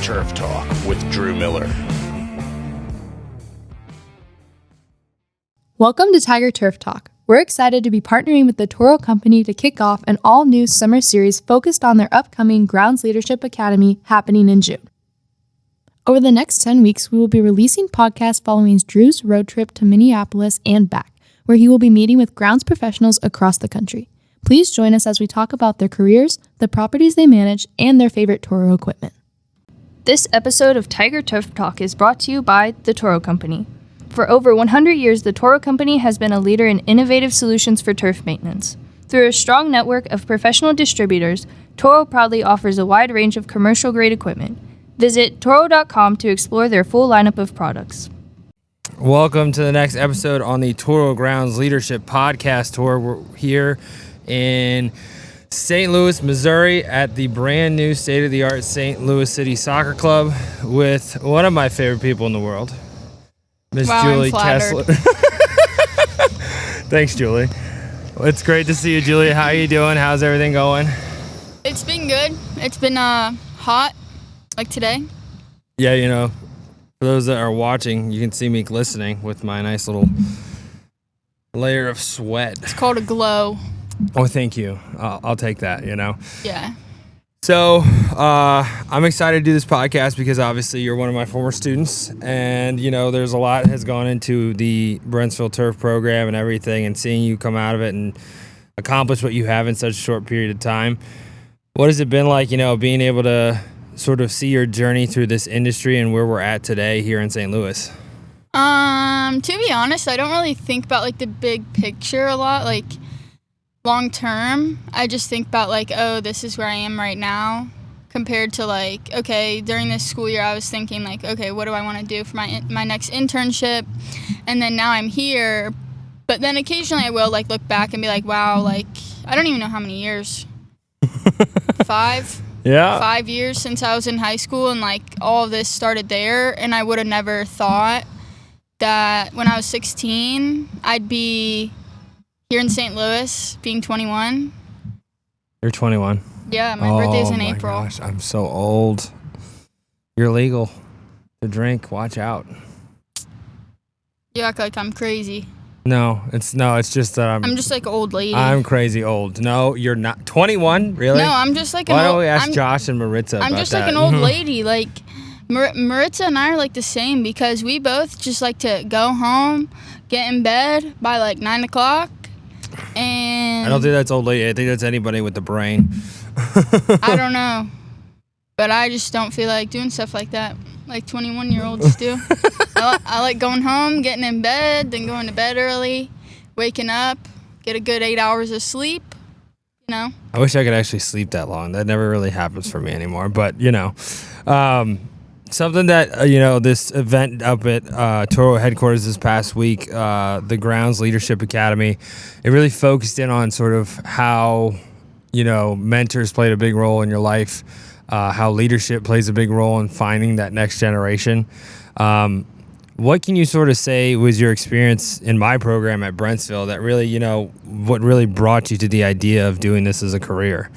Turf Talk with Drew Miller. Welcome to Tiger Turf Talk. We're excited to be partnering with the Toro company to kick off an all-new summer series focused on their upcoming Grounds Leadership Academy happening in June. Over the next 10 weeks, we will be releasing podcasts following Drew's road trip to Minneapolis and back, where he will be meeting with grounds professionals across the country. Please join us as we talk about their careers, the properties they manage, and their favorite Toro equipment. This episode of Tiger Turf Talk is brought to you by the Toro Company. For over 100 years, the Toro Company has been a leader in innovative solutions for turf maintenance. Through a strong network of professional distributors, Toro proudly offers a wide range of commercial-grade equipment. Visit Toro.com to explore their full lineup of products. Welcome to the next episode on the Toro Grounds Leadership Podcast Tour. We're here in St. Louis, Missouri at the brand new state-of-the-art St. Louis City Soccer Club with one of my favorite people in the world, Miss Julie Kessler. Thanks, Julie. It's great to see you, Julie. How are you doing? How's everything going? It's been good. It's been hot, like today. Yeah, you know, for those that are watching, you can see me glistening with my nice little layer of sweat. It's called a glow. Oh, thank you. I'll take that, you know. Yeah. So I'm excited to do this podcast because obviously you're one of my former students, and you know there's a lot has gone into the Brentsville Turf program and everything, and seeing you come out of it and accomplish what you have in such a short period of time. What has it been like, you know, being able to sort of see your journey through this industry and where we're at today here in St. Louis? To be honest, I don't really think about like the big picture a lot, like long term. I just think about like, oh, this is where I am right now, compared to like, okay, during this school year I was thinking like, okay, what do I want to do for my next internship? And then now I'm here, but then occasionally I will like look back and be like, wow, like I don't even know how many years. 5 years since I was in high school, and like all of this started there, and I would have never thought that when I was 16 I'd be here in St. Louis, being 21. You're 21. Yeah, my birthday's in April. Oh my gosh, I'm so old. You're legal to drink. Watch out. You act like I'm crazy. No, it's just that I'm just like an old lady. I'm crazy old. No, you're not. 21? Really? No, I'm just like Why don't we ask Josh and Maritza about that? I'm just like an old lady. Like, Maritza and I are like the same because we both just like to go home, get in bed by like 9 o'clock. And I don't think that's old lady. I think that's anybody with the brain. I don't know. But I just don't feel like doing stuff like that, like 21-year-olds do. I like going home, getting in bed, then going to bed early, waking up, get a good 8 hours of sleep, you know. I wish I could actually sleep that long. That never really happens for me anymore. But, you know, something that, you know, this event up at Toro headquarters this past week, the Grounds Leadership Academy, it really focused in on sort of how, you know, mentors played a big role in your life, how leadership plays a big role in finding that next generation. What can you sort of say was your experience in my program at Brentsville that really, you know, what really brought you to the idea of doing this as a career?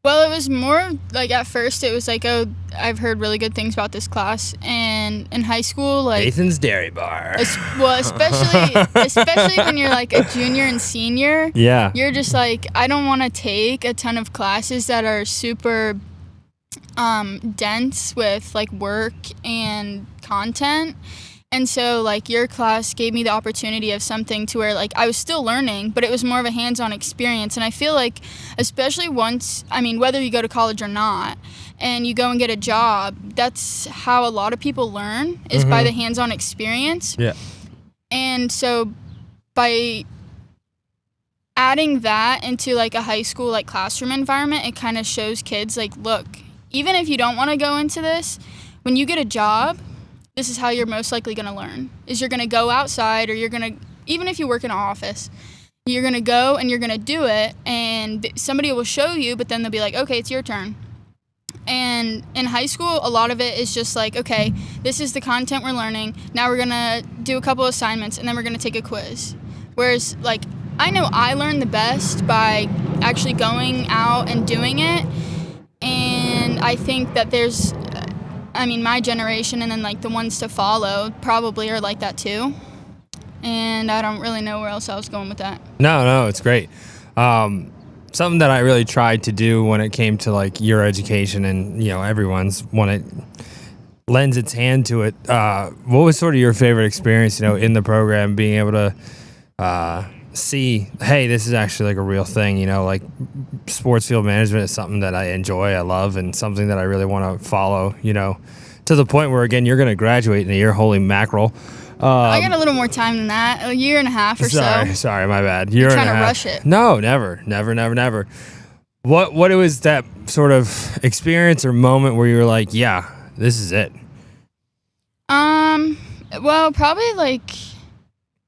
Well, it was more like at first it was like, oh, I've heard really good things about this class. And in high school, like Nathan's Dairy Bar. Especially when you're like a junior and senior. Yeah. You're just like, I don't want to take a ton of classes that are super dense with like work and content. And so like your class gave me the opportunity of something to where like I was still learning, but it was more of a hands-on experience. And I feel like especially once, I mean, whether you go to college or not and you go and get a job, that's how a lot of people learn is by the hands-on experience. Yeah. And so by adding that into like a high school like classroom environment, it kind of shows kids like, look, even if you don't want to go into this, when you get a job, this is how you're most likely going to learn, is you're going to go outside, or you're going to, even if you work in an office, you're going to go and you're going to do it, and somebody will show you, but then they'll be like, okay, it's your turn. And in high school, a lot of it is just like, okay, this is the content we're learning. Now we're going to do a couple assignments, and then we're going to take a quiz. Whereas, like, I know I learned the best by actually going out and doing it. And I think that there's, my generation and then like the ones to follow probably are like that too. And I don't really know where else I was going with that. No, it's great. Something that I really tried to do when it came to like your education and, everyone's when it lends its hand to it. What was sort of your favorite experience, in the program, being able to see, hey, this is actually like a real thing, like sports field management is something that I enjoy, I love, and something that I really want to follow, to the point where, again, you're going to graduate in a year. Holy mackerel. I got a little more time than that, a year and a half or so. Sorry, my bad. You're trying to rush it. No, never. What was that sort of experience or moment where you were like, yeah, this is it? Well, probably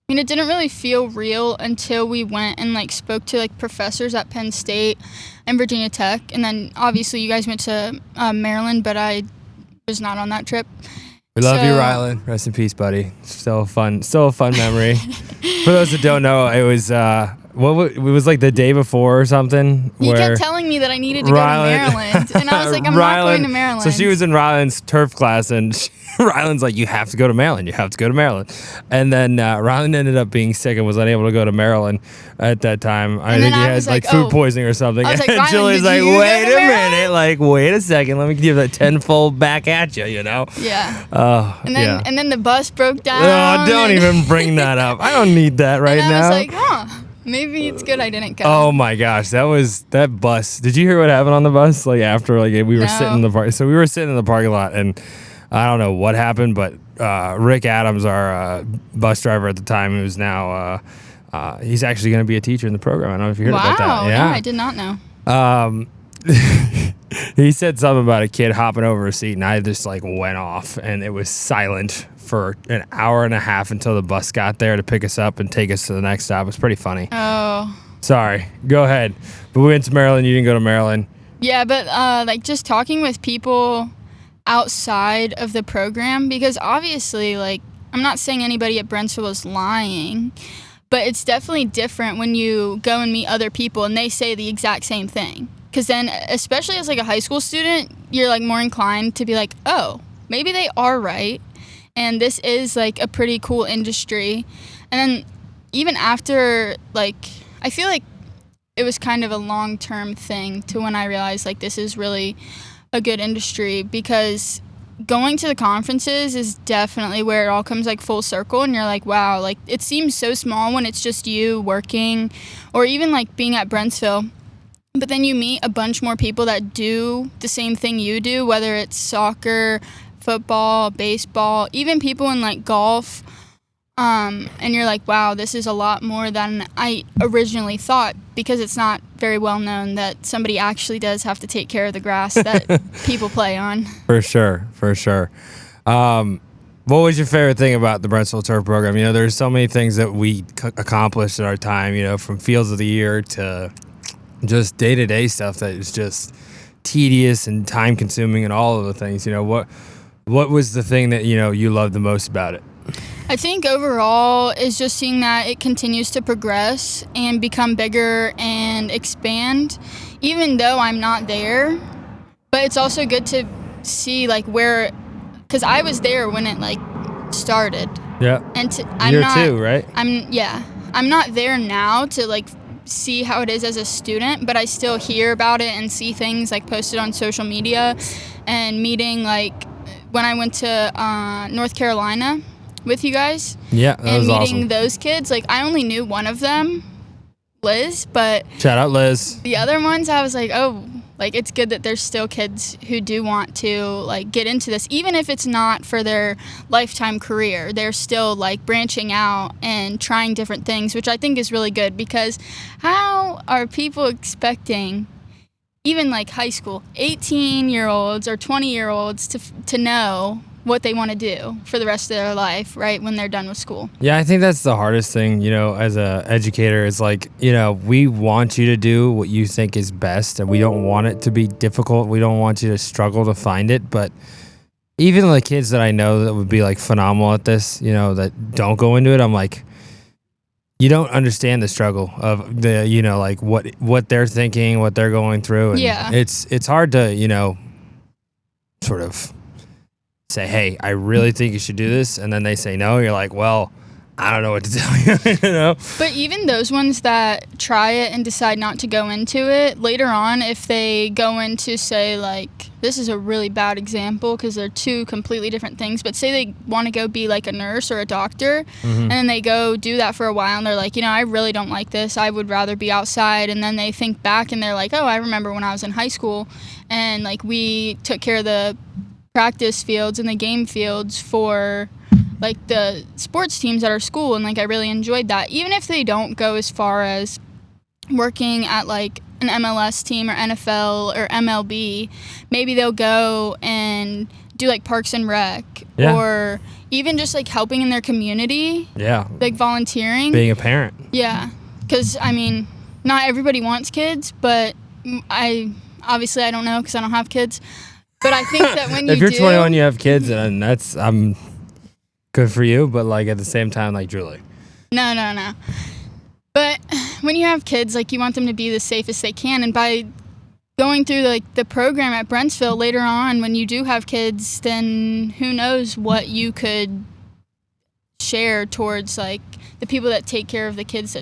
it didn't really feel real until we went and spoke to professors at Penn State and Virginia Tech, and then obviously you guys went to Maryland, but I was not on that trip. We love you, Rylan. Rest in peace, buddy. Still a fun memory. For those that don't know, it was it was like the day before or something. He kept telling me that I needed to go to Maryland, and I was like, I'm not going to Maryland. So she was in Rylan's turf class, and Rylan's like, you have to go to Maryland. You have to go to Maryland. And then Rylan ended up being sick and was unable to go to Maryland at that time. I think he had food poisoning or something. I was like, and Julie's like, wait a minute, wait a second. Let me give that tenfold back at you, Yeah. And then the bus broke down. Oh, don't even bring that up. I don't need that right now. And I was like, maybe it's good I didn't go. Oh my gosh, that bus. Did you hear what happened on the bus? After we were sitting in the park. So we were sitting in the parking lot, and I don't know what happened, but Rick Adams, our bus driver at the time, who's now he's actually going to be a teacher in the program. I don't know if you heard about that. Wow, Yeah, no, I did not know. He said something about a kid hopping over a seat, and I just went off, and it was silent for an hour and a half until the bus got there to pick us up and take us to the next stop. It was pretty funny. Oh. Sorry. Go ahead. But we went to Maryland. You didn't go to Maryland. Yeah, but just talking with people outside of the program, because obviously I'm not saying anybody at Brentsville is lying, but it's definitely different when you go and meet other people and they say the exact same thing. Because then, especially as a high school student, you're more inclined to be like, oh, maybe they are right, and this is a pretty cool industry. And then even after I feel like it was kind of a long-term thing to when I realized this is really a good industry, because going to the conferences is definitely where it all comes full circle, and you're like, wow, it seems so small when it's just you working, or even being at Brentsville. But then you meet a bunch more people that do the same thing you do, whether it's soccer, football, baseball, even people in golf. And you're like, wow, this is a lot more than I originally thought, because it's not very well known that somebody actually does have to take care of the grass that people play on. For sure. What was your favorite thing about the Brentsville Turf program? There's so many things that we accomplished at our time, from Fields of the Year to just day-to-day stuff that is just tedious and time-consuming and all of the things. What was the thing that, you loved the most about it? I think overall is just seeing that it continues to progress and become bigger and expand, even though I'm not there. But it's also good to see where, because I was there when it started. Yeah. And I'm not, too, right? I'm not there now to see how it is as a student, but I still hear about it and see things posted on social media, and meeting when I went to North Carolina with you guys. Yeah, that was awesome. And meeting those kids, I only knew one of them, Liz, but shout out Liz. The other ones, I was like, oh, it's good that there's still kids who do want to get into this, even if it's not for their lifetime career. They're still branching out and trying different things, which I think is really good, because how are people expecting even high school 18-year-olds or 20-year-olds to know what they want to do for the rest of their life, right, when they're done with school? Yeah, I think that's the hardest thing, as a educator, is we want you to do what you think is best, and we don't want it to be difficult. We don't want you to struggle to find it. But even the kids that I know that would be phenomenal at this, that don't go into it, I'm like, you don't understand the struggle of the, what they're thinking, what they're going through. And yeah. It's hard to, sort of say, hey, I really think you should do this, and then they say no, you're like, well, I don't know what to tell you, you know? But even those ones that try it and decide not to go into it, later on, if they go into, say, like, this is a really bad example because they're two completely different things, but say they want to go be like a nurse or a doctor, and then they go do that for a while, and they're like, I really don't like this. I would rather be outside. And then they think back, and they're like, oh, I remember when I was in high school, and, like, we took care of the practice fields and the game fields for like the sports teams at our school, and like I really enjoyed that. Even if they don't go as far as working at like an MLS team or NFL or MLB, maybe they'll go and do like Parks and Rec, or even just like helping in their community, like volunteering, being a parent. Because I mean, not everybody wants kids, but I don't know because I don't have kids. But I think that when if you're 21, you have kids, and that's good for you, but like at the same time, like Julie. No. But when you have kids, like you want them to be the safest they can, and by going through like the program at Brentsville later on, when you do have kids, then who knows what you could share towards like the people that take care of the kids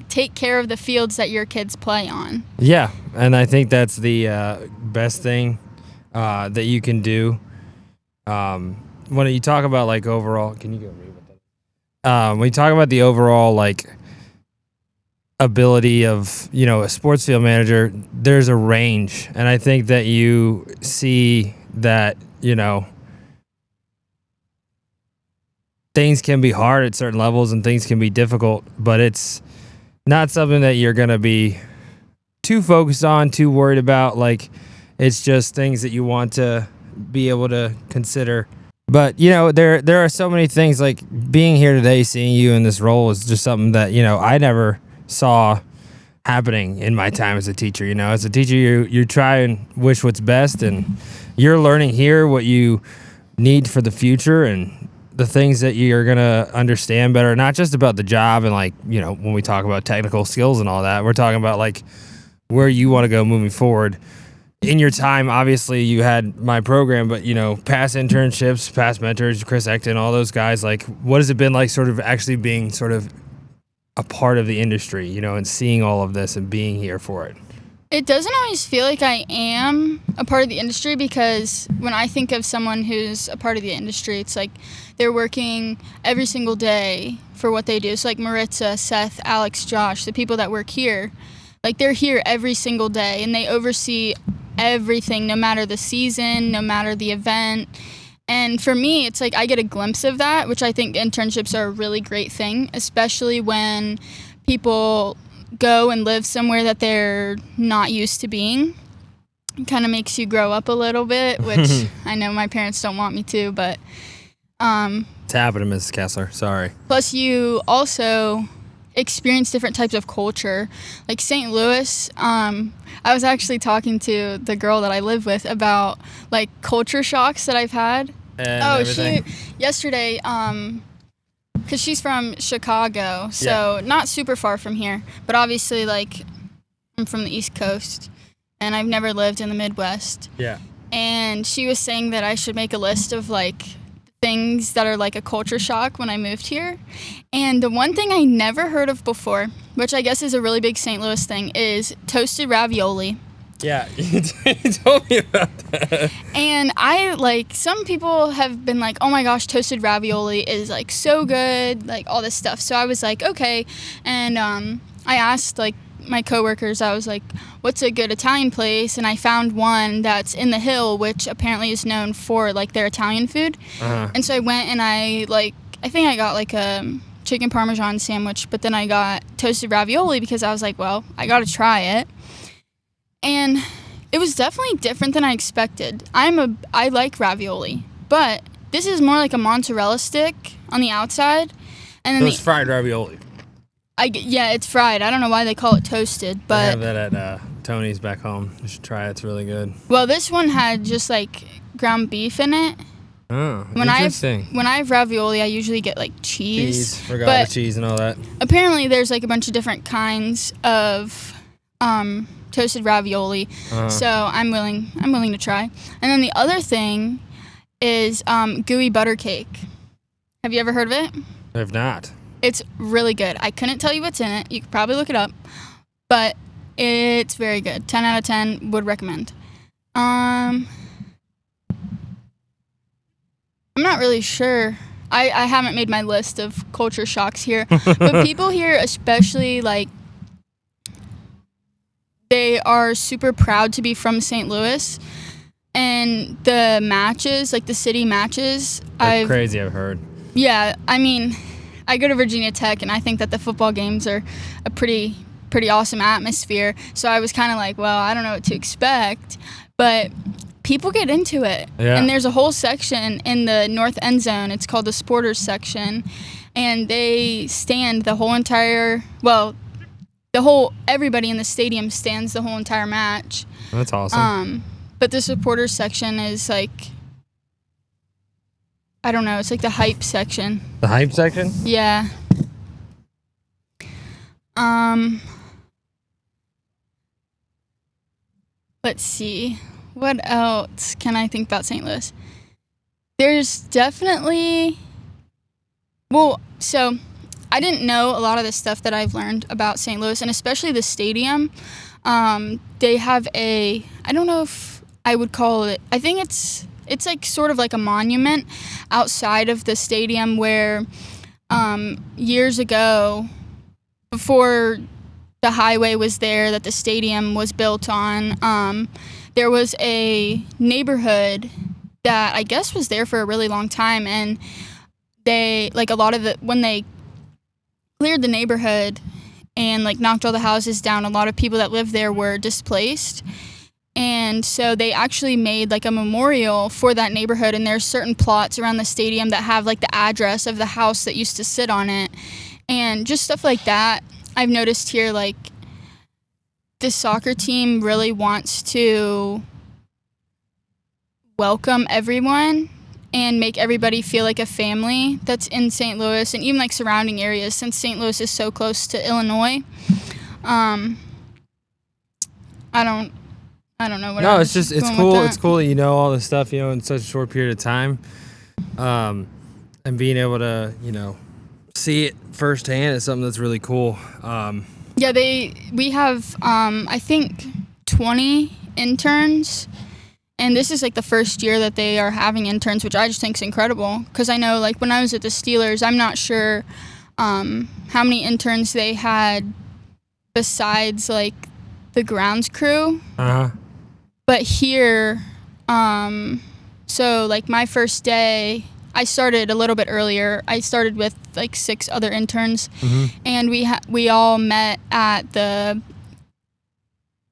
take care of the fields that your kids play on. Yeah, and I think that's the best thing that you can do. When you talk about like overall, can you go read what that? When you talk about the overall like ability of a sports field manager, there's a range, and I think that you see that things can be hard at certain levels and things can be difficult, but it's not something that you're gonna be too focused on, too worried about. Like it's just things that you want to be able to consider. But, there are so many things, like being here today, seeing you in this role is just something that, I never saw happening in my time as a teacher. As a teacher, you try and wish what's best, and you're learning here what you need for the future and the things that you're going to understand better, not just about the job and like, when we talk about technical skills and all that, we're talking about like where you want to go moving forward. In your time, obviously, you had my program, but, past internships, past mentors, Chris Ecton, all those guys, like, what has it been like sort of actually being sort of a part of the industry, and seeing all of this and being here for it? It doesn't always feel like I am a part of the industry, because when I think of someone who's a part of the industry, it's like they're working every single day for what they do. So like Maritza, Seth, Alex, Josh, the people that work here, like they're here every single day, and they oversee everything, no matter the season, no matter the event. And for me, it's like I get a glimpse of that, which I think internships are a really great thing, especially when people go and live somewhere that they're not used to being. It kind of makes you grow up a little bit, which I know my parents don't want me to, but it's happening, Mrs. Kessler. Sorry. Plus, you also experience different types of culture. Like St. Louis, I was actually talking to the girl that I live with about like culture shocks that I've had. Yesterday, because she's from Chicago, so not super far from here, but obviously like I'm from the East Coast and I've never lived in the Midwest. Yeah. And she was saying that I should make a list of like things that are like a culture shock when I moved here. And the one thing I never heard of before, which I guess is a really big St. Louis thing, is toasted ravioli. Yeah, you told me about that. And some people have been like, oh my gosh, toasted ravioli is like so good, like all this stuff. So I was like, okay. And I asked like my coworkers, I was like, what's a good Italian place? And I found one that's in the Hill, which apparently is known for like their Italian food. And so I went and I think I got like a chicken parmesan sandwich, but then I got toasted ravioli because I was like, well, I got to try it. And it was definitely different than I expected. I like ravioli, but this is more like a mozzarella stick on the outside. And then it's fried ravioli. It's fried. I don't know why they call it toasted, but I have that at Tony's back home. You should try it. It's really good. Well, this one had just like ground beef in it. Oh, interesting. When I have ravioli, I usually get like cheese. Regatta cheese and all that. Apparently, there's like a bunch of different kinds of toasted ravioli. So I'm willing to try. And then the other thing is gooey butter cake. Have you ever heard of it? I have not. It's really good. I couldn't tell you what's in it. You could probably look it up, but it's very good. 10 out of 10 would recommend. I'm not really sure. I haven't made my list of culture shocks here, but people here especially, like, they are super proud to be from St. Louis, and the matches, like the city matches, Crazy, I've heard. Yeah, I mean, I go to Virginia Tech, and I think that the football games are a pretty awesome atmosphere. So I was kind of like, well, I don't know what to expect, but people get into it. Yeah. And there's a whole section in the north end zone. It's called the Sporters section, and they stand the whole entire, everybody in the stadium stands the whole entire match. That's awesome. But the supporters section is like, I don't know, it's like the hype section. The hype section? Yeah. Let's see. What else can I think about St. Louis? There's definitely... so I didn't know a lot of the stuff that I've learned about St. Louis, and especially the stadium. They have I don't know if I would call it... I think it's like sort of like a monument outside of the stadium where years ago, before the highway was there that the stadium was built on, there was a neighborhood that I guess was there for a really long time, and they, like, when they cleared the neighborhood and like knocked all the houses down, a lot of people that lived there were displaced. And so they actually made like a memorial for that neighborhood, and there's certain plots around the stadium that have like the address of the house that used to sit on it, and just stuff like that. I've noticed here, like, the soccer team really wants to welcome everyone and make everybody feel like a family that's in St. Louis and even like surrounding areas, since St. Louis is so close to Illinois. I don't know what. No, it's cool. It's cool that you know all this stuff, in such a short period of time, and being able to, see it firsthand is something that's really cool. Yeah, we have I think 20 interns, and this is like the first year that they are having interns, which I just think is incredible, because I know, like, when I was at the Steelers, I'm not sure how many interns they had besides like the grounds crew. But here, so like my first day, I started a little bit earlier. I started with like 6 other interns, and we all met at the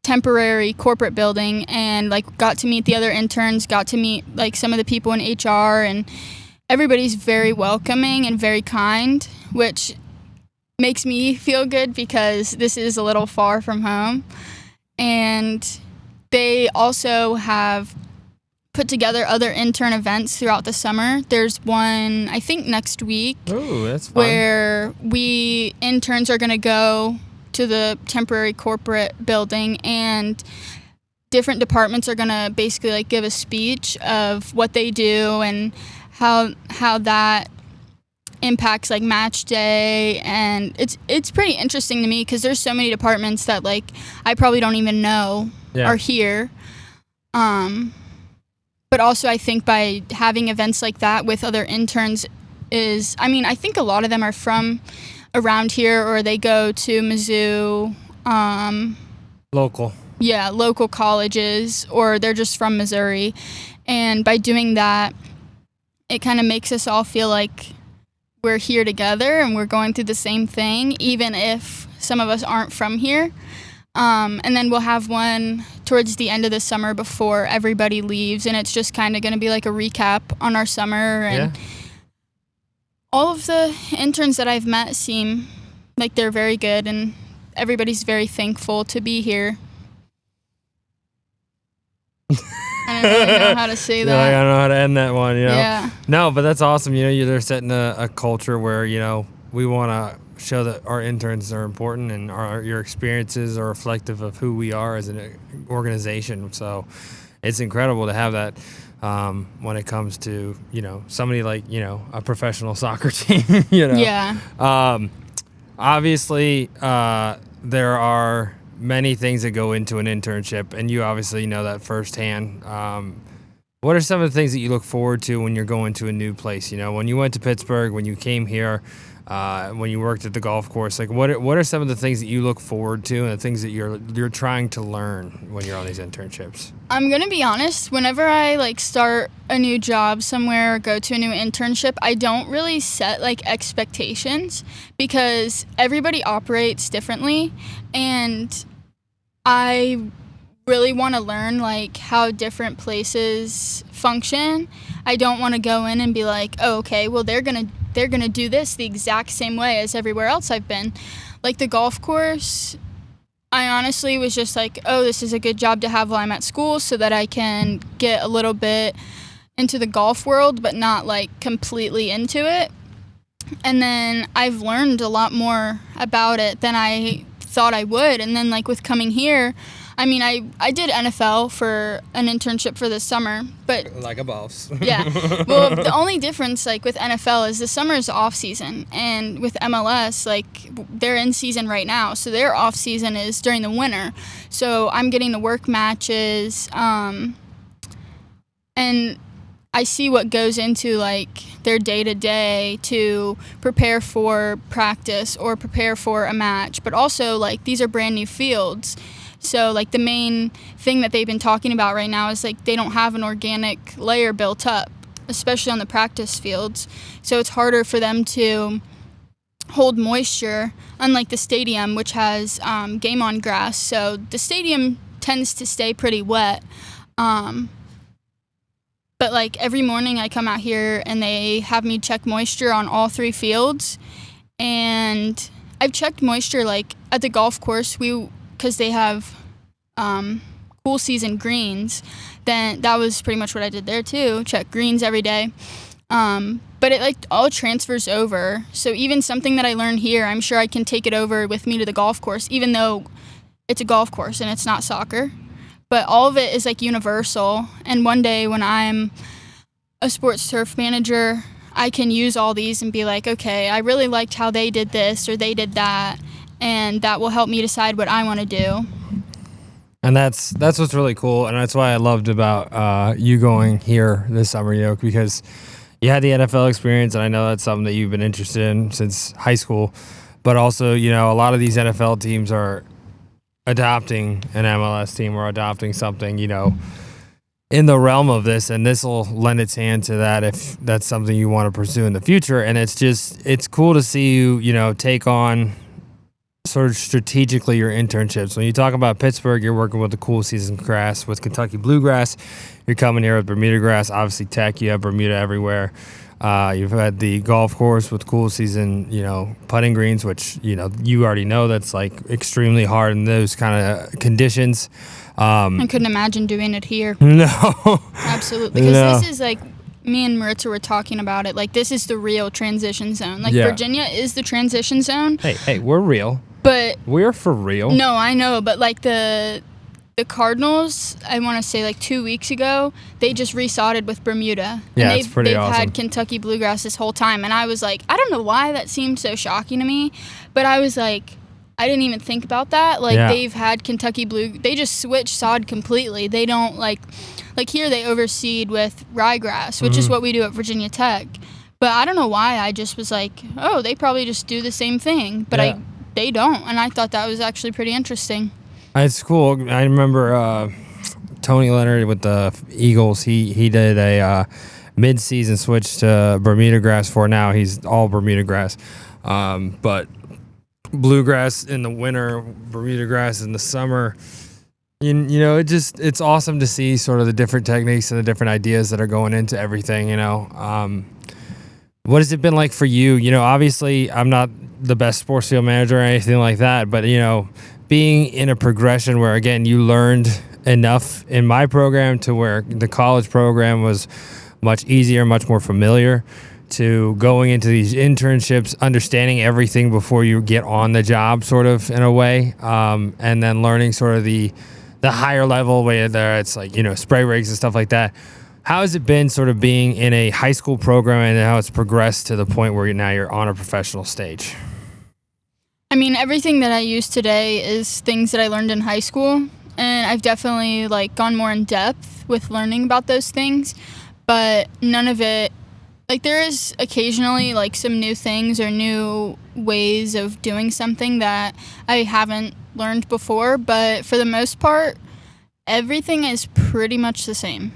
temporary corporate building, and like got to meet the other interns, got to meet like some of the people in HR, and everybody's very welcoming and very kind, which makes me feel good because this is a little far from home. And they also have put together other intern events throughout the summer. There's one, I think, next week. Oh, that's fun. Where we interns are going to go to the temporary corporate building, and different departments are going to basically like give a speech of what they do and how that impacts like match day. And it's pretty interesting to me because there's so many departments that like I probably don't even know are here. But also I think by having events like that with other interns I think a lot of them are from around here, or they go to Mizzou. Local colleges, or they're just from Missouri. And by doing that, it kind of makes us all feel like we're here together and we're going through the same thing, even if some of us aren't from here. And then we'll have one towards the end of the summer before everybody leaves, and it's just kind of going to be like a recap on our summer. And all of the interns that I've met seem like they're very good, and everybody's very thankful to be here. I don't really know how to say that. I don't know how to end that one, Yeah. No, but that's awesome. They're setting a culture where, we want to show that our interns are important and your experiences are reflective of who we are as an organization. So it's incredible to have that when it comes to, somebody like, a professional soccer team, Yeah. Obviously, there are many things that go into an internship, and you obviously know that firsthand. What are some of the things that you look forward to when you're going to a new place? When you went to Pittsburgh, when you came here, when you worked at the golf course, like what are some of the things that you look forward to and the things that you're trying to learn when you're on these internships? I'm gonna be honest, whenever I start a new job somewhere or go to a new internship, I don't really set expectations because everybody operates differently, and I really want to learn how different places function. I don't want to go in and be like, oh, okay, well they're gonna do this the exact same way as everywhere else I've been. Like the golf course, I honestly was just like, oh, this is a good job to have while I'm at school so that I can get a little bit into the golf world, but not completely into it. And then I've learned a lot more about it than I thought I would. And then with coming here, I mean, I did NFL for an internship for this summer, but like a boss. Yeah. Well, the only difference with NFL is the summer is off season, and with MLS they're in season right now, so their off season is during the winter. So I'm getting to work matches, and I see what goes into their day-to-day to prepare for practice or prepare for a match, but also these are brand new fields. So the main thing that they've been talking about right now is they don't have an organic layer built up, especially on the practice fields. So it's harder for them to hold moisture, unlike the stadium, which has game on grass. So the stadium tends to stay pretty wet. But every morning I come out here and they have me check moisture on all 3 fields. And I've checked moisture at the golf course, because they have cool season greens. Then that was pretty much what I did there too, check greens every day. But it all transfers over. So even something that I learned here, I'm sure I can take it over with me to the golf course, even though it's a golf course and it's not soccer. But all of it is universal. And one day when I'm a sports turf manager, I can use all these and be like, okay, I really liked how they did this or they did that, and that will help me decide what I want to do. And that's what's really cool, and that's why I loved about you going here this summer, because you had the NFL experience, and I know that's something that you've been interested in since high school. But also, a lot of these NFL teams are adopting an MLS team or adopting something, in the realm of this, and this will lend its hand to that if that's something you want to pursue in the future. And it's cool to see you, take on sort of strategically your internships. When you talk about Pittsburgh, you're working with the cool season grass with Kentucky bluegrass. You're coming here with Bermuda grass. Obviously, Tech, you have Bermuda everywhere. You've had the golf course with cool season, putting greens, which, you already know that's extremely hard in those kind of conditions. I couldn't imagine doing it here. No. Absolutely. Because this is me and Maritza were talking about it. This is the real transition zone. Virginia is the transition zone. Hey, we're real. But we're for real. No, I know, but the Cardinals, I want to say 2 weeks ago, they just resodded with Bermuda. Yeah, and it's pretty awesome. They've had Kentucky bluegrass this whole time, and I was I don't know why that seemed so shocking to me, but I was I didn't even think about that. They've had Kentucky they just switched sod completely. They don't here they overseed with ryegrass, which is what we do at Virginia Tech. But I don't know why I just was oh, they probably just do the same thing, but they don't, and I thought that was actually pretty interesting. It's cool. I remember Tony Leonard with the Eagles. He did a mid-season switch to Bermuda grass. For now, he's all Bermuda grass, but bluegrass in the winter, Bermuda grass in the summer. It's awesome to see sort of the different techniques and the different ideas that are going into everything. What has it been like for you? Obviously, I'm not the best sports field manager or anything like that, but being in a progression where, again, you learned enough in my program to where the college program was much easier, much more familiar, to going into these internships, understanding everything before you get on the job, sort of in a way, and then learning sort of the higher level way there. It's like, spray rigs and stuff like that. How has it been sort of being in a high school program and how it's progressed to the point where now you're on a professional stage? I mean, everything that I use today is things that I learned in high school, and I've definitely gone more in depth with learning about those things, but none of it, there is occasionally some new things or new ways of doing something that I haven't learned before, but for the most part, everything is pretty much the same.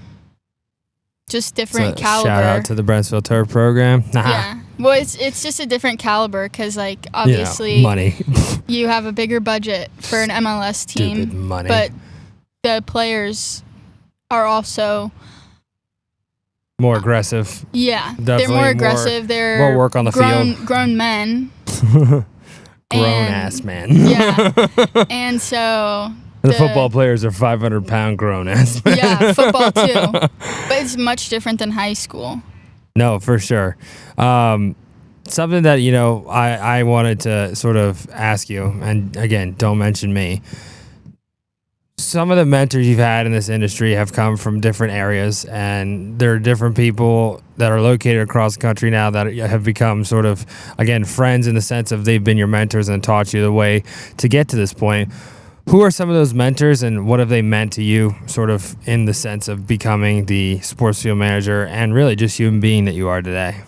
Just different caliber. Shout out to the Brentsville Turf program. Yeah. Well, it's just a different caliber because, obviously, money. You have a bigger budget for an MLS team. Stupid money. But the players are also more aggressive. Yeah. Definitely they're more aggressive. They're more work on the field. Grown men. Grown-ass men. Yeah. And so... The football players are 500-pound grown-ass men. Yeah, football too. But it's much different than high school. No, for sure. Something that, I wanted to sort of ask you, and again, don't mention me. Some of the mentors you've had in this industry have come from different areas, and there are different people that are located across the country now that have become sort of, again, friends in the sense of they've been your mentors and taught you the way to get to this point. Who are some of those mentors, and what have they meant to you, sort of in the sense of becoming the sports field manager and really just human being that you are today?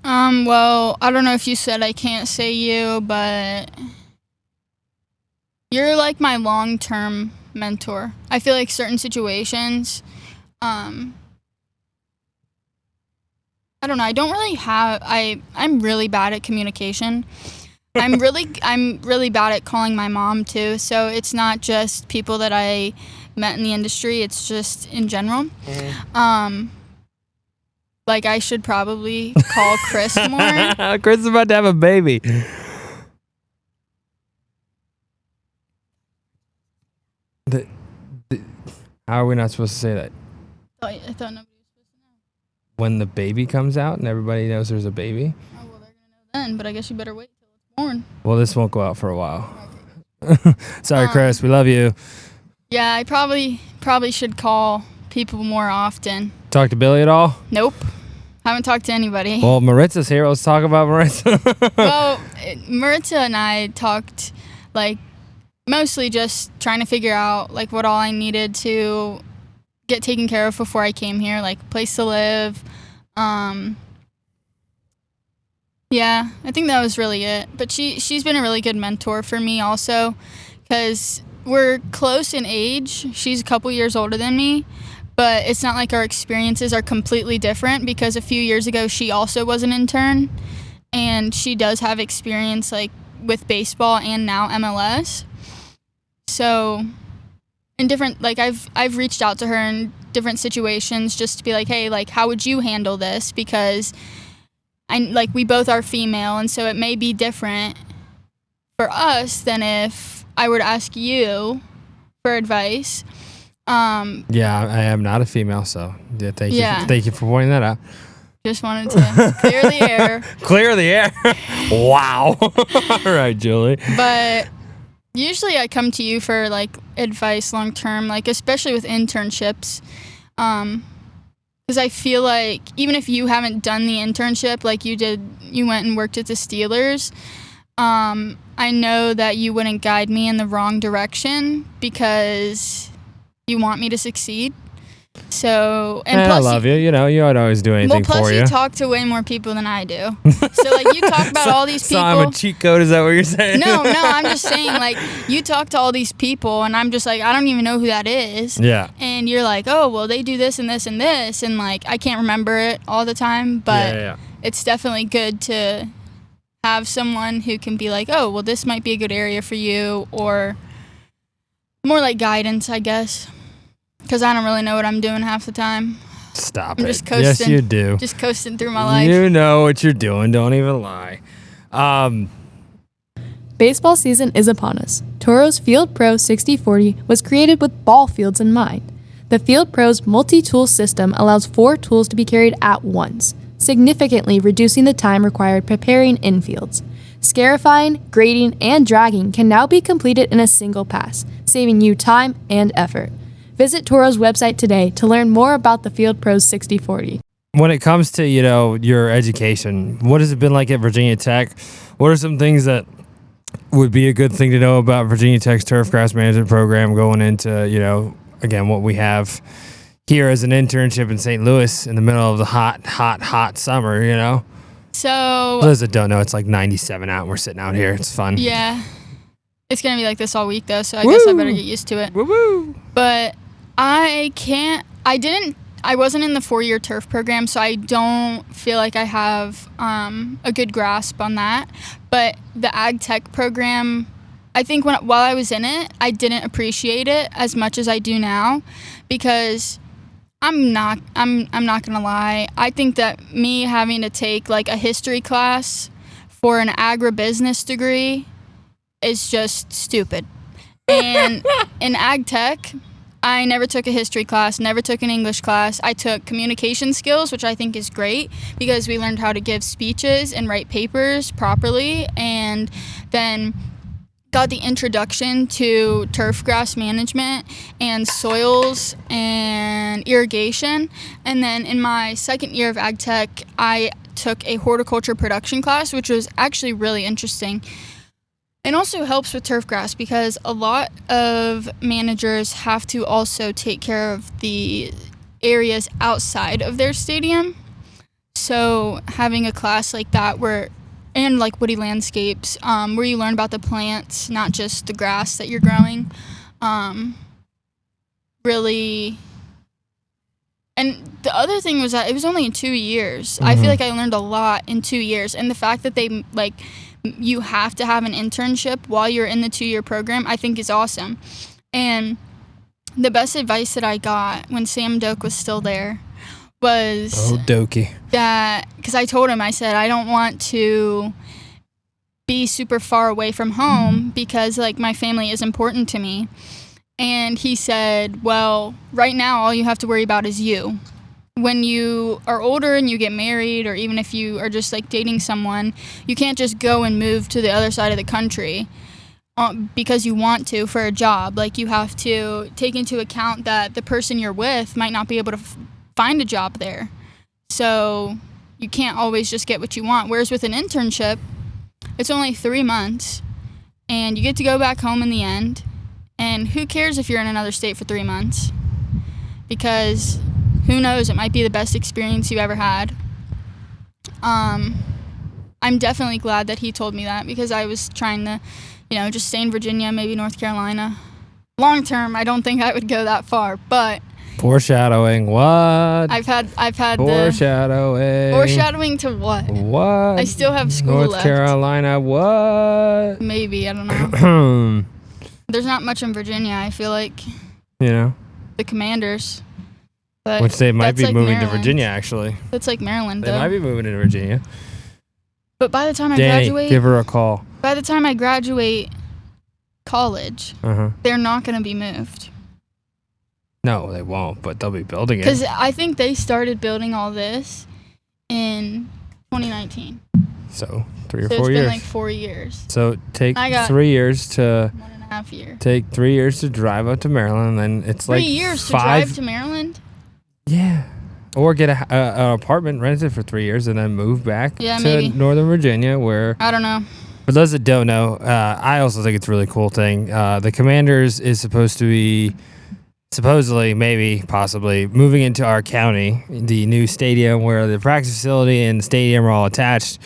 Well, I don't know if you said I can't say you, but you're my long-term mentor. I feel like certain situations, I don't know, I don't really have, I'm really bad at communication. I'm really bad at calling my mom too, so it's not just people that I met in the industry, it's just in general. Mm-hmm. I should probably call Chris more. Chris is about to have a baby. How are we not supposed to say that? I thought nobody was supposed to know. When the baby comes out and everybody knows there's a baby? Oh, well, they're going to know then, but I guess you better wait till it's born. Well, this won't go out for a while. Okay. Sorry, Chris. We love you. Yeah, I probably should call people more often. Talk to Billy at all? Nope. Haven't talked to anybody. Well, Maritza's here. Let's talk about Maritza. Well, Maritza and I talked, mostly just trying to figure out, what all I needed to get taken care of before I came here, place to live. Yeah, I think that was really it. But she's been a really good mentor for me also, because we're close in age. She's a couple years older than me, but it's not like our experiences are completely different, because a few years ago she also was an intern, and she does have experience with baseball and now MLS. So in different, I've reached out to her in different situations just to be hey, how would you handle this? Because we both are female, and so it may be different for us than if I were to ask you for advice. Yeah, I am not a female, so thank you for pointing that out. Just wanted to clear the air. Clear the air. Wow. All right, Julie. But usually I come to you for advice long term, especially with internships, because I feel even if you haven't done the internship you went and worked at the Steelers, I know that you wouldn't guide me in the wrong direction because you want me to succeed. So, and plus I love you. You would always do anything for you. Plus you talk to way more people than I do. So, you talk about all these people. So I'm a cheat code, is that what you're saying? No, I'm just saying, you talk to all these people, and I'm just I don't even know who that is. Yeah. And you're oh, well, they do this and this and this, and, I can't remember it all the time, but it's definitely good to have someone who can be oh, well, this might be a good area for you, or more guidance, I guess. Because I don't really know what I'm doing half the time. Stop I'm it. Just coasting, yes, you do. Just coasting through my life. You know what you're doing. Don't even lie. Baseball season is upon us. Toro's Field Pro 6040 was created with ball fields in mind. The Field Pro's multi-tool system allows 4 tools to be carried at once. significantly reducing the time required preparing infields. Scarifying, grading, and dragging can now be completed in a single pass, saving you time and effort. Visit Toro's website today to learn more about the Field Pros 60/40. When it comes to, your education, what has it been like at Virginia Tech? What are some things that would be a good thing to know about Virginia Tech's turfgrass management program going into, again, what we have here as an internship in St. Louis in the middle of the hot summer, So, For those that don't know, it's like 97 out and we're sitting out here. It's fun. yeah. It's going to be like this all week, though, so I guess I better get used to it. Woo-woo. But I wasn't in the 4-year turf program, so I don't feel like I have a good grasp on that. But the ag tech program, I think while I was in it, I didn't appreciate it as much as I do now, because I'm not gonna lie. I think that me having to take like a history class for an agribusiness degree is just stupid. And in ag tech, I never took a history class, never took an English class. I took communication skills, which I think is great because we learned how to give speeches and write papers properly, and then got the introduction to turf grass management and soils and irrigation. And then in my second year of ag tech, I took a horticulture production class, which was actually really interesting. It also helps with turf grass because a lot of managers have to also take care of the areas outside of their stadium. So having a class like that and like woody landscapes, where you learn about the plants, not just the grass that you're growing, really. And the other thing was that it was only in 2 years. Mm-hmm. I feel like I learned a lot in 2 years, and the fact that you have to have an internship while you're in the 2-year program, I think is awesome. And the best advice that I got when Sam Doak was still there was Dokey. That, because I told him, I said, I don't want to be super far away from home because like my family is important to me. And he said, well, right now all you have to worry about is you. When you are older and you get married, or even if you are just like dating someone, you can't just go and move to the other side of the country because you want to for a job. Like, you have to take into account that the person you're with might not be able to find a job there. So you can't always just get what you want. Whereas with an internship, it's only 3 months and you get to go back home in the end. And who cares if you're in another state for 3 months? Because who knows, it might be the best experience you ever had. I'm definitely glad that he told me that because I was trying to, just stay in Virginia, maybe North Carolina. Long term, I don't think I would go that far, but foreshadowing what? I've had foreshadowing to what? What? I still have school North left. Carolina, what? Maybe, I don't know. There's not much in Virginia, I feel like. The Commanders. But which they might be like moving Maryland. to Virginia, actually. That's like Maryland, They though. might be moving to Virginia. But by the time Danny, I graduate, give her a call. By the time I graduate college, they're not going to be moved. No, they won't, but they'll be building it. Because I think they started building all this in 2019. So 3 or 4 years. So it's been like 4 years. So take I got 3 years to 1.5 years. Take 3 years to drive up to Maryland, and then it's 3 like years to 5 drive to Maryland? Yeah. Or get an apartment rented for 3 years and then move back to maybe. Northern Virginia, where I don't know. For those that don't know, I also think it's a really cool thing. The Commanders is supposed to be, supposedly, maybe, possibly, moving into our county, the new stadium where the practice facility and the stadium are all attached.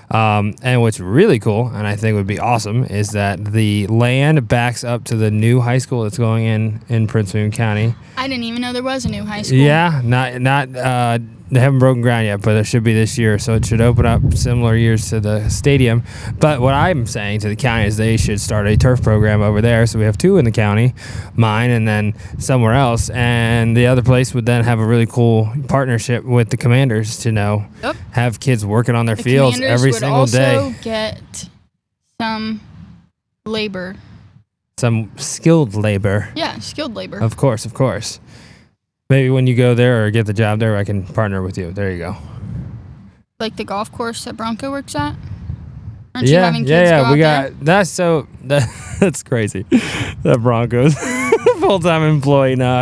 And what's really cool, and I think would be awesome, is that the land backs up to the new high school that's going in Prince William County. I didn't even know there was a new high school. Yeah, not they haven't broken ground yet, but it should be this year, so it should open up similar years to the stadium. But what I'm saying to the county is they should start a turf program over there, so we have 2 in the county, mine and then somewhere else, and the other place would then have a really cool partnership with the Commanders to have kids working on their fields every single day. The Commanders would also get some labor. Some skilled labor. Yeah, skilled labor. Of course. Maybe when you go there or get the job there, I can partner with you. There you go. like the golf course that Bronco works at? Aren't you having kids go yeah. out We there? got that's crazy. That Broncos full-time employee now.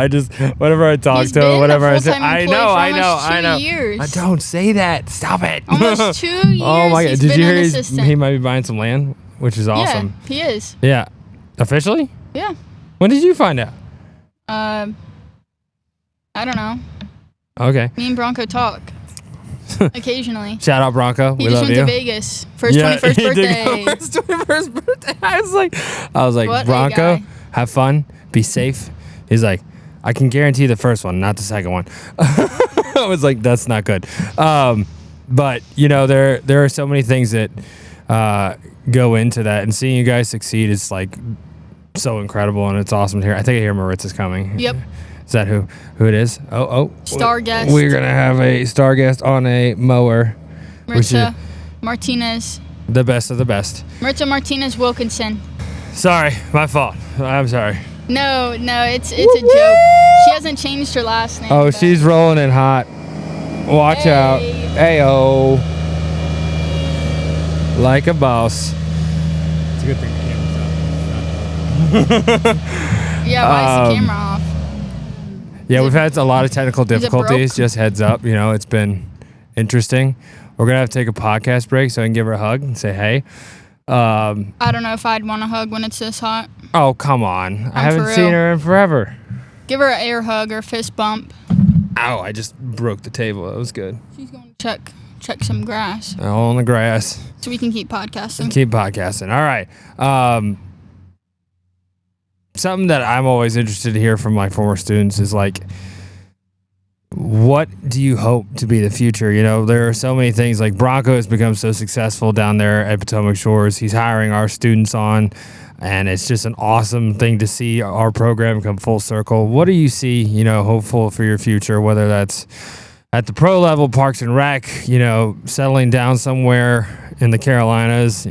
Whenever I talk He's to him, been whatever a I say, full-time I employee know, for I know, almost I know. 2 years. I don't say that. Stop it. Almost 2 years. Oh my God! He's Did been you hear an assistant. he might be buying some land, which is awesome. Yeah, he is. Yeah. Officially? Yeah. When did you find out? I don't know. Okay. Me and Bronco talk occasionally. Shout out Bronco. He We just love went you. to Vegas for his 21st he did go birthday. for his 21st birthday. I was like, What a Bronco, guy. have fun, be safe. He's like, I can guarantee the first one, not the second one. I was like, that's not good. But there are so many things that go into that, and seeing you guys succeed is like so incredible, and it's awesome to hear. I think I hear Maritza's coming. Yep. Is that who it is? Oh. Star guest. We're gonna have a star guest on a mower. Maritza Martinez. The best of the best. Maritza Martinez Wilkinson. Sorry, my fault. I'm sorry. No, it's a joke. She hasn't changed her last name. Oh, but- she's rolling in hot. Watch out. Ayo. Like a boss. It's a good thing the camera's off. Yeah, why is the camera off? Yeah, we've had a lot of technical it broke? difficulties. Just heads up, it's been interesting. We're gonna have to take a podcast break so I can give her a hug and say hey. I don't know if I'd want a hug when it's this hot. Oh, come on. I haven't for seen real. her in forever. Give her an air hug or fist bump. Ow, I just broke the table. That was good. She's going to check some grass All on the grass. so we can keep podcasting. Keep podcasting. All right. Something that I'm always interested to hear from my former students is like, what do you hope to be the future? There are so many things. Like Bronco has become so successful down there at Potomac Shores. He's hiring our students on, and it's just an awesome thing to see our program come full circle. What do you see, hopeful for your future, whether that's at the pro level, Parks and Rec, settling down somewhere in the Carolinas,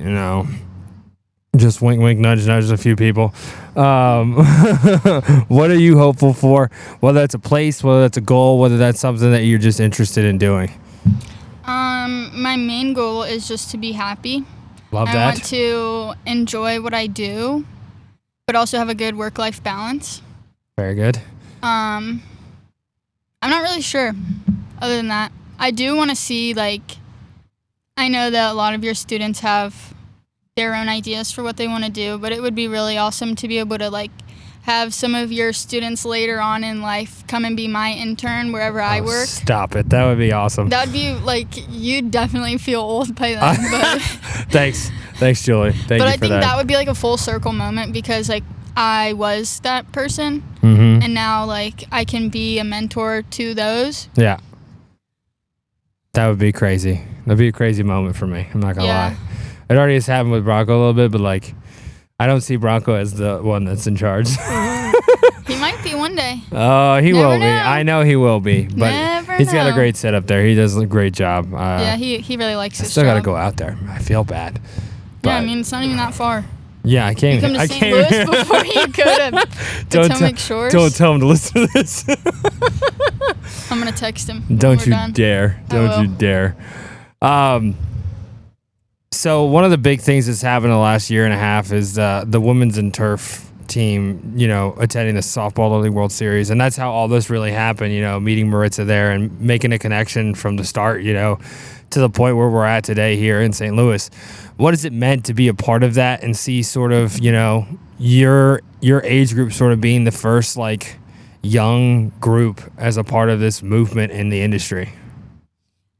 just wink, wink, nudge, nudge a few people. What are you hopeful for? Whether that's a place, whether that's a goal, whether that's something that you're just interested in doing. My main goal is just to be happy. Love I that. want to enjoy what I do, but also have a good work-life balance. Very good. I'm not really sure. Other than that, I do want to see, I know that a lot of your students have their own ideas for what they want to do, but it would be really awesome to be able to, have some of your students later on in life come and be my intern wherever I work. Stop it. That would be awesome. That would be, you'd definitely feel old by then, but... Thanks, Julie. Thank you for that. But I think that would be, a full circle moment because, I was that person, Mm-hmm. and now, I can be a mentor to those. Yeah. That would be crazy. That'd be a crazy moment for me. I'm not going to lie. It already has happened with Bronco a little bit, but, I don't see Bronco as the one that's in charge. He might be one day. Oh, he Never will be. know. I know he will be. But Never he's got a know. great setup there. He does a great job. Yeah, he really likes I his still got to job. go out there. I feel bad. But Yeah, I mean, it's not even that far. yeah, I came. You come to I St. came. Louis before you go to Potomac Shores. Don't tell him to listen to this. I'm going to text him. when Don't we're you done. dare. I Don't will. you dare. So one of the big things that's happened in the last year and a half is the women's and turf team, attending the Softball League World Series. And that's how all this really happened, meeting Maritza there and making a connection from the start, to the point where we're at today here in St. Louis. What has it meant to be a part of that and see sort of, your age group sort of being the first, young group as a part of this movement in the industry?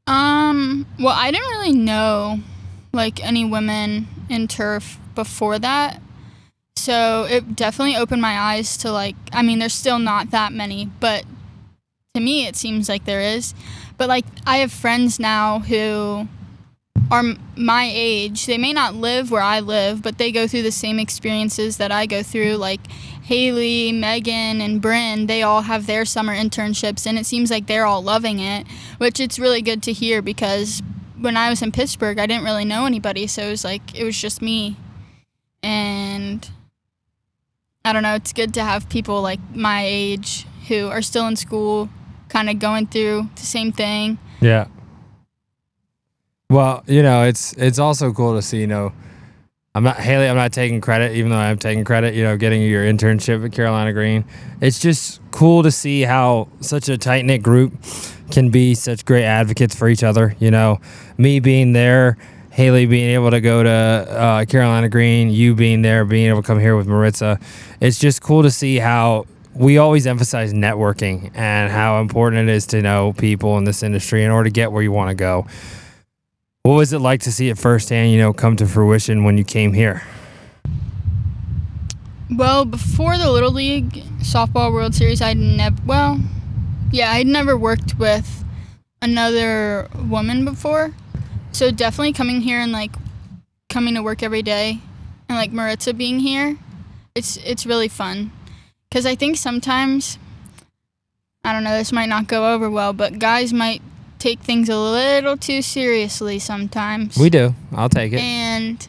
Well, I didn't really know, any women in turf before that. So it definitely opened my eyes to, there's still not that many, but to me it seems like there is. But, I have friends now who are my age. They may not live where I live, but they go through the same experiences that I go through, Haley, Megan, and Bryn. They all have their summer internships, and it seems like they're all loving it, which it's really good to hear because when I was in Pittsburgh, I didn't really know anybody, so it was just me. And I don't know, it's good to have people my age who are still in school, kind of going through the same thing. Yeah. Well, it's also cool to see, I'm not taking credit, even though I'm taking credit, getting your internship at Carolina Green. It's just cool to see how such a tight-knit group can be such great advocates for each other. Me being there, Haley being able to go to Carolina Green, you being there, being able to come here with Maritza. It's just cool to see how we always emphasize networking and how important it is to know people in this industry in order to get where you want to go. What was it like to see it firsthand, come to fruition when you came here? Well, before the Little League Softball World Series, I'd never worked with another woman before. So definitely coming here and coming to work every day and Maritza being here, it's really fun. Because I think sometimes, I don't know, this might not go over well, but guys might take things a little too seriously sometimes. We do. I'll take it. And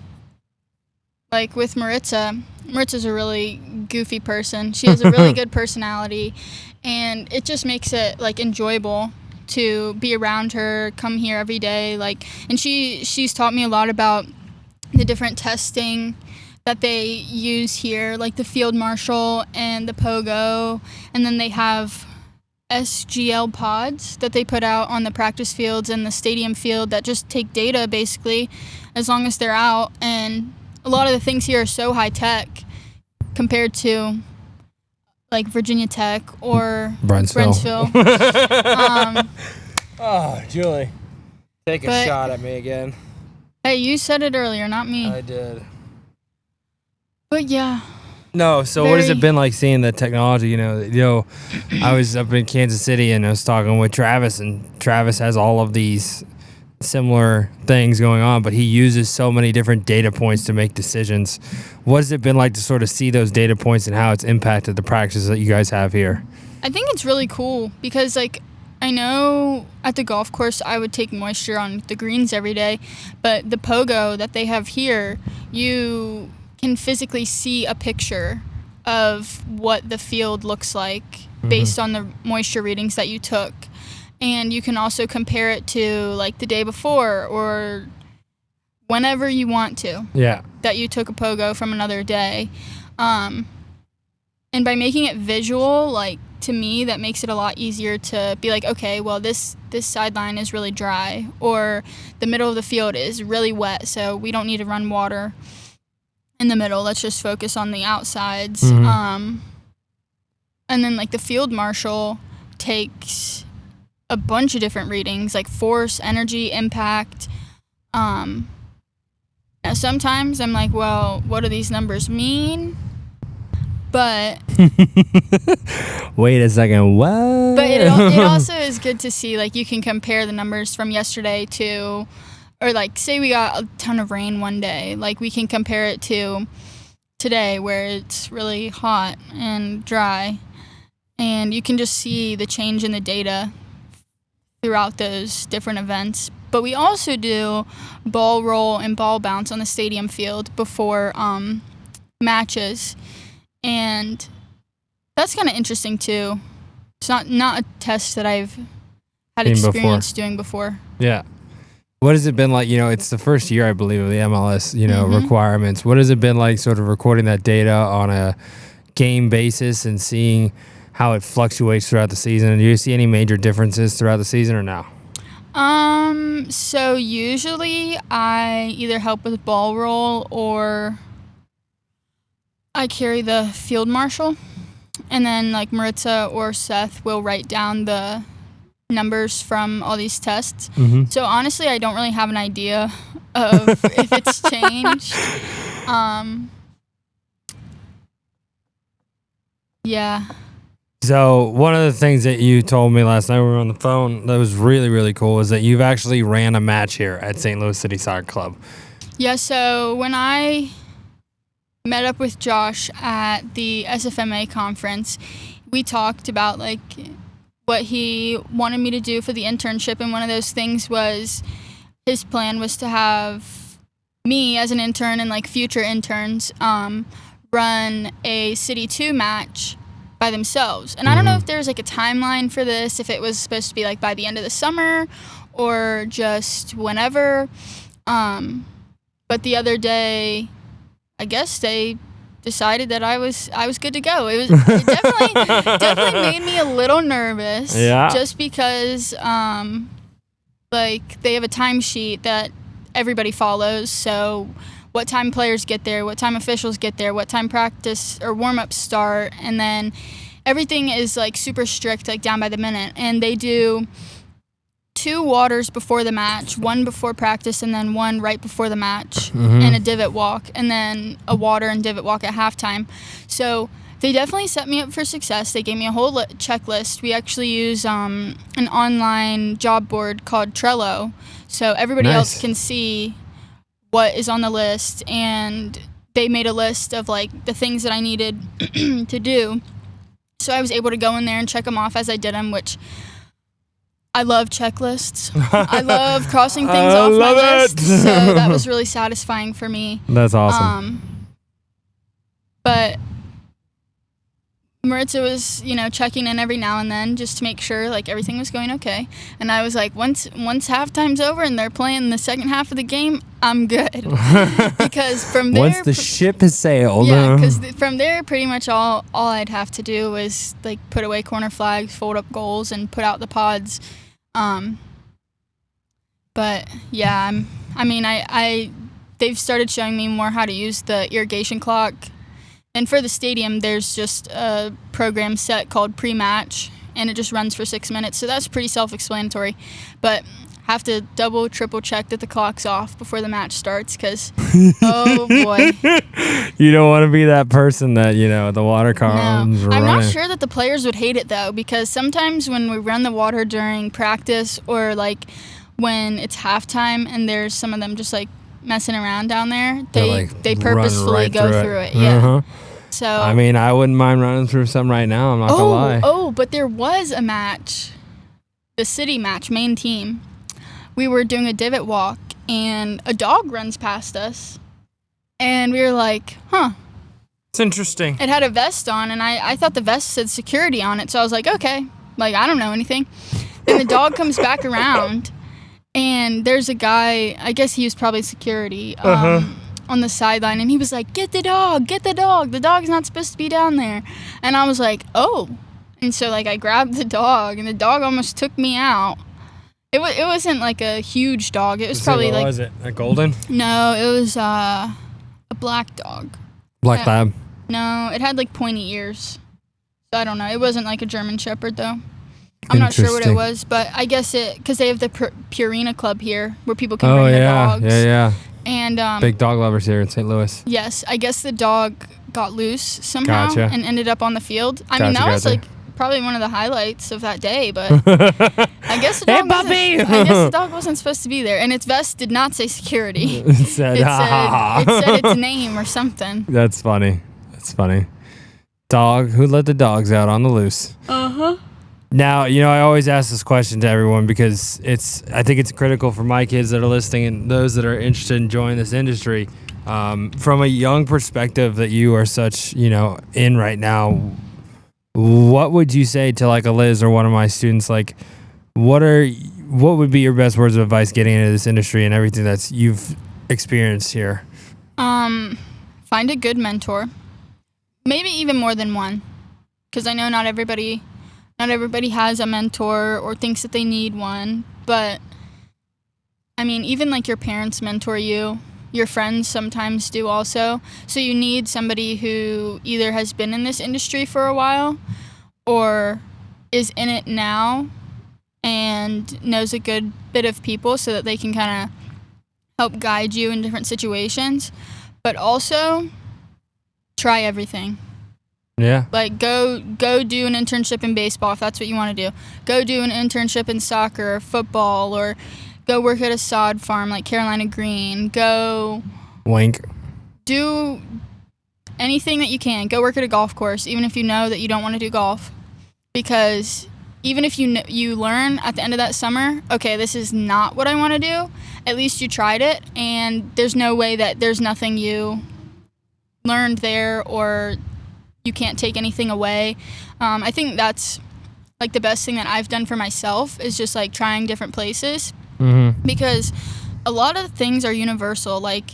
with Maritza's a really goofy person. She has a really good personality, and it just makes it enjoyable to be around her, come here every day. And she's taught me a lot about the different testing that they use here, the field marshal and the pogo, and then they have SGL pods that they put out on the practice fields and the stadium field that just take data basically as long as they're out. And a lot of the things here are so high tech compared to Virginia Tech or Brentsville. Oh, Julie, take a shot at me again. Hey, you said it earlier, not me. I did. But yeah. No, so what has it been like seeing the technology? I was up in Kansas City and I was talking with Travis, and Travis has all of these similar things going on, but he uses so many different data points to make decisions. What has it been like to sort of see those data points and how it's impacted the practices that you guys have here? I think it's really cool because I know at the golf course I would take moisture on the greens every day, but the pogo that they have here, you can physically see a picture of what the field looks like based on the moisture readings that you took. And you can also compare it to the day before or whenever you want to. Yeah. That you took a pogo from another day. And by making it visual, to me, that makes it a lot easier to be okay, well, this sideline is really dry, or the middle of the field is really wet, so we don't need to run water in the middle. Let's just focus on the outsides. And then the field marshal takes a bunch of different readings, force, energy, impact. Now sometimes I'm well, what do these numbers mean? But wait a second, what? But it also is good to see you can compare the numbers from yesterday to, or say we got a ton of rain one day, we can compare it to today where it's really hot and dry, and you can just see the change in the data throughout those different events. But we also do ball roll and ball bounce on the stadium field before matches, and that's kind of interesting too. It's not a test that I've had experience doing before. Yeah. What has it been like? It's the first year, I believe, of the MLS, requirements. What has it been like sort of recording that data on a game basis and seeing how it fluctuates throughout the season? And do you see any major differences throughout the season or no? So usually I either help with ball roll or I carry the field marshal, and then Maritza or Seth will write down the numbers from all these tests. So honestly, I don't really have an idea of if it's changed. Yeah. So one of the things that you told me last night when we were on the phone that was really, really cool is that you've actually ran a match here at St. Louis City Soccer Club. Yeah, so when I met up with Josh at the SFMA conference, we talked about what he wanted me to do for the internship, and one of those things was his plan was to have me as an intern and future interns run a City 2 match by themselves. And I don't know if there's a timeline for this, if it was supposed to be by the end of the summer or just whenever. But the other day, I guess they decided that I was good to go. It definitely made me a little nervous. Yeah. Just because like they have a timesheet that everybody follows. So what time players get there, what time officials get there, what time practice or warm-ups start, and then everything is like super strict, like down by the minute. And they do 2 waters before the match, 1 before practice, and then 1 right before the match, and a divot walk, and then a water and divot walk at halftime. So they definitely set me up for success. They gave me a whole checklist. We actually use an online job board called Trello, so everybody else can see what is on the list, and they made a list of like the things that I needed to do. So I was able to go in there and check them off as I did them, which I love checklists. I love crossing things off my list. So that was really satisfying for me. That's awesome. But Maritza was, checking in every now and then just to make sure like everything was going okay. And I was like, once halftime's over and they're playing the second half of the game, I'm good. Because from there, once the ship has sailed. Yeah, because from there, pretty much all I'd have to do was like put away corner flags, fold up goals, and put out the pods. But yeah, they've started showing me more how to use the irrigation clock. And for the stadium, there's just a program set called pre-match, and it just runs for 6 minutes. So that's pretty self-explanatory. But have to double, triple check that the clock's off before the match starts, because, oh boy. You don't want to be that person that, the water comes running. I'm not sure that the players would hate it, though, because sometimes when we run the water during practice or, like, when it's halftime and there's some of them just, like, messing around down there, they purposefully go through it. Yeah. Uh-huh. So I wouldn't mind running through some right now. I'm not gonna lie. Oh, but there was a match, the city match, main team. We were doing a divot walk, and a dog runs past us, and we were like, huh. It's interesting. It had a vest on, and I thought the vest said security on it, so I was like, okay, like, I don't know anything. Then the dog comes back around, and there's a guy, I guess he was probably security, on the sideline, and he was like, get the dog, the dog's not supposed to be down there. And I was like, oh. And so, like, I grabbed the dog, and the dog almost took me out. It wasn't like a huge dog. It was probably what like, was it, a golden? No, it was a black dog. Black lab? No, it had like pointy ears. So I don't know. It wasn't like a German Shepherd, though. I'm not sure what it was, but I guess because they have the Purina Club here where people can bring their dogs. Yeah. And big dog lovers here in St. Louis. Yes, I guess the dog got loose somehow and ended up on the field. I mean, that was like probably one of the highlights of that day, but I guess the dog wasn't supposed to be there, and its vest did not say security. It said its name or something. That's funny. Dog, who let the dogs out on the loose? Now, I always ask this question to everyone because I think it's critical for my kids that are listening and those that are interested in joining this industry. From a young perspective that you are such, in right now, what would you say to like a Liz or one of my students? Like, what would be your best words of advice getting into this industry and everything that you've experienced here? Find a good mentor, maybe even more than one, because I know not everybody has a mentor or thinks that they need one, but I mean, even like your parents mentor you, your friends sometimes do also. So you need somebody who either has been in this industry for a while or is in it now and knows a good bit of people so that they can kind of help guide you in different situations. But also try everything. Yeah. Like go do an internship in baseball if that's what you want to do. Go do an internship in soccer or football, or go work at a sod farm like Carolina Green. Go wink. Do anything that you can. Go work at a golf course even if you know that you don't want to do golf. Because even if you learn at the end of that summer, okay, this is not what I want to do, at least you tried it, and there's no way that there's nothing you learned there or you can't take anything away. I think that's like the best thing that I've done for myself is just like trying different places. because a lot of things are universal. Like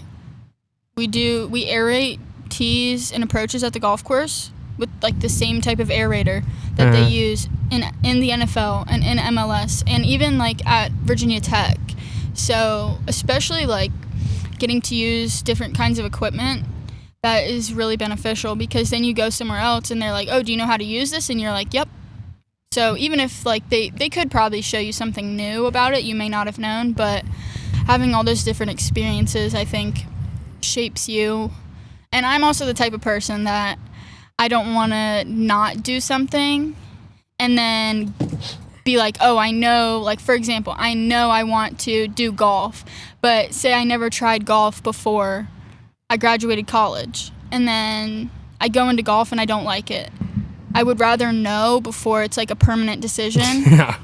we aerate tees and approaches at the golf course with like the same type of aerator that they use in the NFL and in MLS and even like at Virginia Tech. So especially like getting to use different kinds of equipment, that is really beneficial, because then you go somewhere else and they're like, oh, do you know how to use this? And you're like, yep. So even if like they could probably show you something new about it, you may not have known, but having all those different experiences, I think, shapes you. And I'm also the type of person that I don't want to not do something and then be like, oh, I know, like for example, I know I want to do golf, but say I never tried golf before I graduated college, and then I go into golf and I don't like it. I would rather know before it's like a permanent decision. Yeah.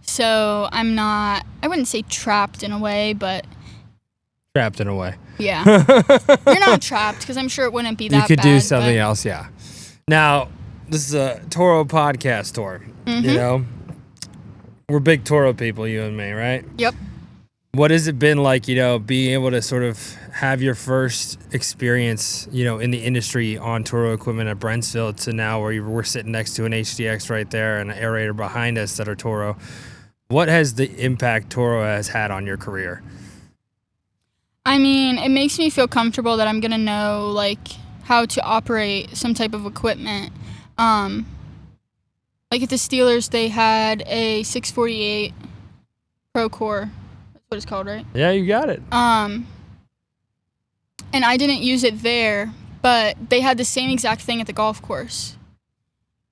So I'm not, I wouldn't say trapped in a way, but Trapped in a way. yeah. You're not trapped, because I'm sure it wouldn't be that You could bad, do something but else, yeah. Now, this is a Toro podcast tour. You know, we're big Toro people, you and me, right? Yep. What has it been like, you know, being able to sort of have your first experience, you know, in the industry on Toro equipment at Brentsville to now where we're sitting next to an HDX right there and an aerator behind us that are Toro? What has the impact Toro has had on your career? I mean, it makes me feel comfortable that I'm going to know, like, how to operate some type of equipment. Like at the Steelers, they had a 648 Pro Core. That's what it's called, right? Yeah, you got it. And I didn't use it there, but they had the same exact thing at the golf course.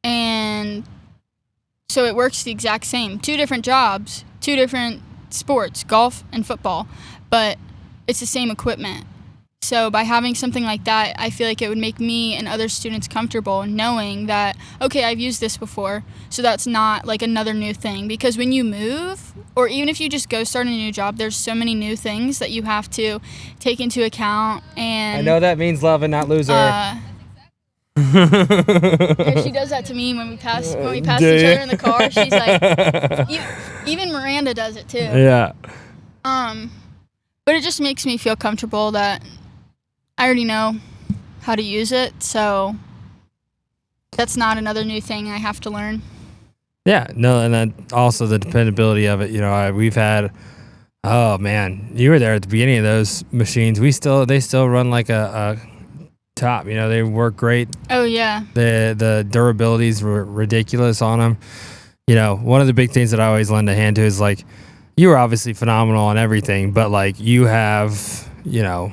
And so it works the exact same. 2 different jobs, 2 different sports, golf and football, but it's the same equipment. So by having something like that, I feel like it would make me and other students comfortable knowing that, okay, I've used this before, so that's not like another new thing. Because when you move, or even if you just go start a new job, there's so many new things that you have to take into account. And I know that means love and not loser. Yeah, she does that to me when we pass each other in the car. She's like, even Miranda does it too. Yeah. But it just makes me feel comfortable that I already know how to use it, so that's not another new thing I have to learn. Yeah, no, and then also the dependability of it. You know, we've had, oh man, you were there at the beginning of those machines. They still run like a top. You know, they work great. Oh yeah. The durability is ridiculous on them. You know, one of the big things that I always lend a hand to is like, you were obviously phenomenal on everything, but like you have, you know,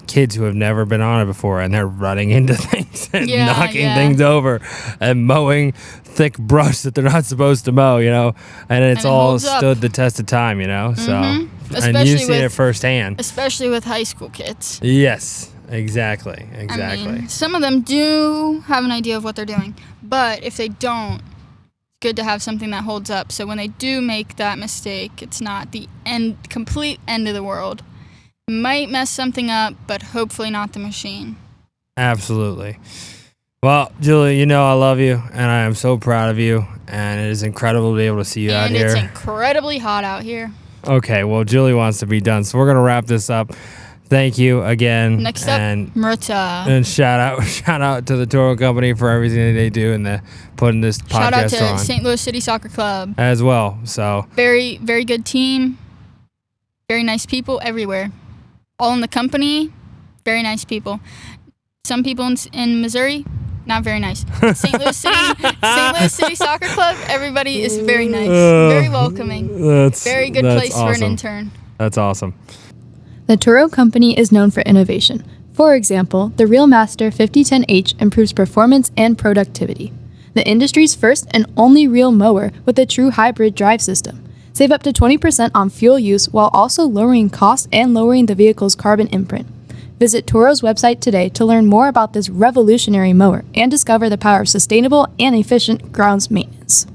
kids who have never been on it before and they're running into things and knocking things over and mowing thick brush that they're not supposed to mow, you know, and it's all stood the test of time, you know, so, and you've seen it firsthand. Especially with high school kids. Yes, exactly. I mean, some of them do have an idea of what they're doing, but if they don't, it's good to have something that holds up, so when they do make that mistake, it's not the complete end of the world. Might mess something up, but hopefully not the machine. Absolutely. Well, Julie, you know I love you, and I am so proud of you, and it is incredible to be able to see you out here. And it's incredibly hot out here. Okay, well, Julie wants to be done, so we're going to wrap this up. Thank you again. Next up, Murta. And shout out to the Toro Company for everything that they do and putting this podcast on. Shout out to St. Louis City Soccer Club. As well, so. Very, very good team. Very nice people everywhere. All in the company, very nice people. Some people in Missouri, not very nice. St. Louis City Soccer Club, everybody is very nice, very welcoming. Very good place awesome. For an intern. That's awesome. The Toro Company is known for innovation. For example, the Reelmaster 5010H improves performance and productivity. The industry's first and only reel mower with a true hybrid drive system. Save up to 20% on fuel use while also lowering costs and lowering the vehicle's carbon imprint. Visit Toro's website today to learn more about this revolutionary mower and discover the power of sustainable and efficient grounds maintenance.